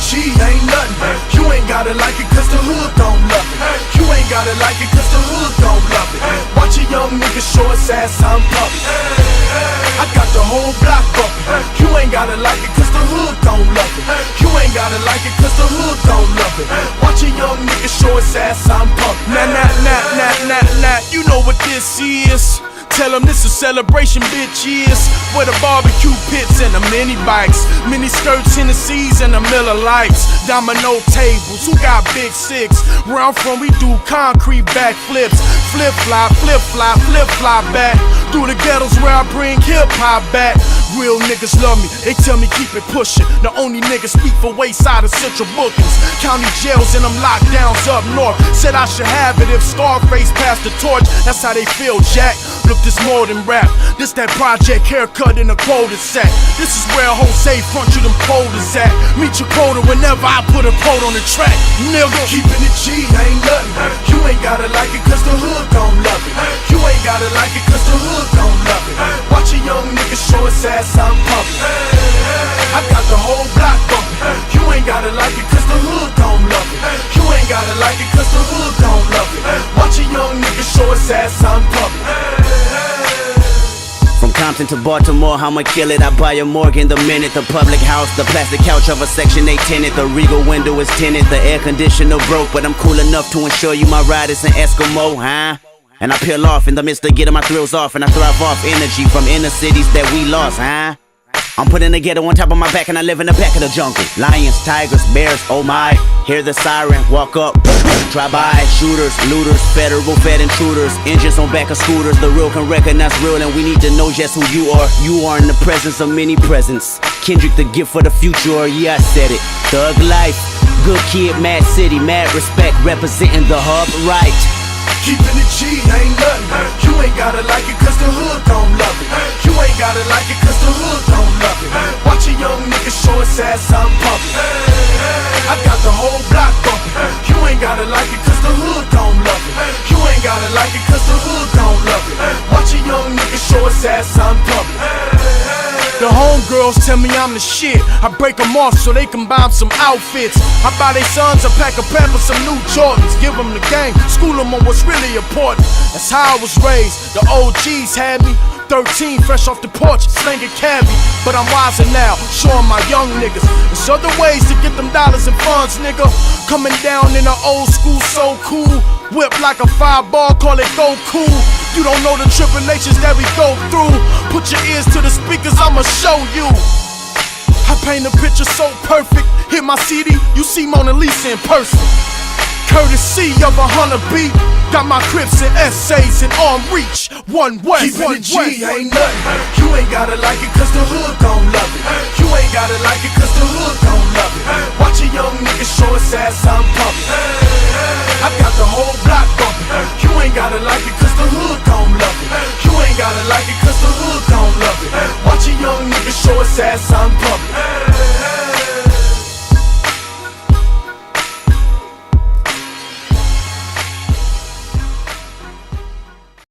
G ain't nothing. You ain't gotta like it cause the hood don't love it. You ain't gotta like it cause the hood don't love it. Watch a young nigga show his ass I'm pumping. I got the whole block bumping. You ain't gotta like it cause the hood don't love it. You ain't gotta like it cause the hood don't love it. Watch a young nigga show his ass I'm pumping. Nah, you know what this is. Tell them this a celebration, bitch, yes. Where the barbecue pits and the mini bikes, mini skirts, Hennessy's and the Miller Lights, domino tables, who got big six? Where I'm from, we do concrete backflips, flip fly back. Through the ghettos where I bring hip-hop back. Real niggas love me, they tell me keep it pushing. The only niggas speak for Wayside and Central Bookings. County jails and them lockdowns up north. Said I should have it if Scarface passed the torch. That's how they feel, Jack. Look, this more than rap. This that project haircut in a cul-de-sac. This is where Jose front you them quotas at. Meet your quota whenever I put a quote on the track, nigga. Keeping it G ain't nothing. You ain't gotta like it cause the hood gon' love it. You ain't gotta like it cause the hood gon' love it. Watch a young nigga show his ass I'm pumping. I got the whole block bumping. You ain't gotta like it cause the hood gon' love it. You ain't gotta like it cause the hood gon' love it. Watch a young nigga show his ass I'm pumping. From Compton to Baltimore, I'ma kill it. I buy a Morgan the minute. The public house, the plastic couch of a Section 8 tenant. The Regal window is tinted. The air conditioner broke, but I'm cool enough to ensure you my ride is an Eskimo, huh? And I peel off in the midst of getting my thrills off, and I thrive off energy from inner cities that we lost, huh? I'm putting the ghetto on top of my back and I live in the back of the jungle. Lions, tigers, bears, oh my. Hear the siren, walk up, drive by. Shooters, looters, federal fed intruders. Engines on back of scooters, the real can recognize real. And we need to know just who you are. You are in the presence of many presents. Kendrick the gift for the future, or yeah, I said it. Thug life, good kid, mad city, mad respect. Representing the hub right. Keeping it G ain't nothing. You ain't gotta like it cause the hood don't love it. You ain't gotta like it cause the hood don't love it. Watch a young nigga show his ass I'm pumping. I got the whole block bumping. You ain't gotta like it cause the hood don't love it. You ain't gotta like it cause the hood don't love it. Watch a young nigga show his ass I'm pumping. The homegirls tell me I'm the shit. I break them off so they can buy them some outfits. I buy their sons a pack of Pampers, some new Jordans. Give them the game, school them on what's really important. That's how I was raised. The OGs had me 13, fresh off the porch, slinging cabbie. But I'm wiser now, showing my young niggas there's other ways to get them dollars and funds, nigga. Coming down in an old school, so cool. Whip like a fireball, call it go cool. You don't know the tribulations that we go through. Put your ears to the speakers, I'ma show you. I paint a picture so perfect. Hit my CD, you see Mona Lisa in person. Courtesy of 100 beat. Got my Crips and essays in arm reach. One way, keeping it G ain't nothing. You ain't gotta like it cause the hood gon' love it. You ain't gotta like it cause the hood gon' love it. Watch a young nigga show his ass I'm pumping. I got the whole block bumping. You ain't gotta like it cause the hood gon' love it. You ain't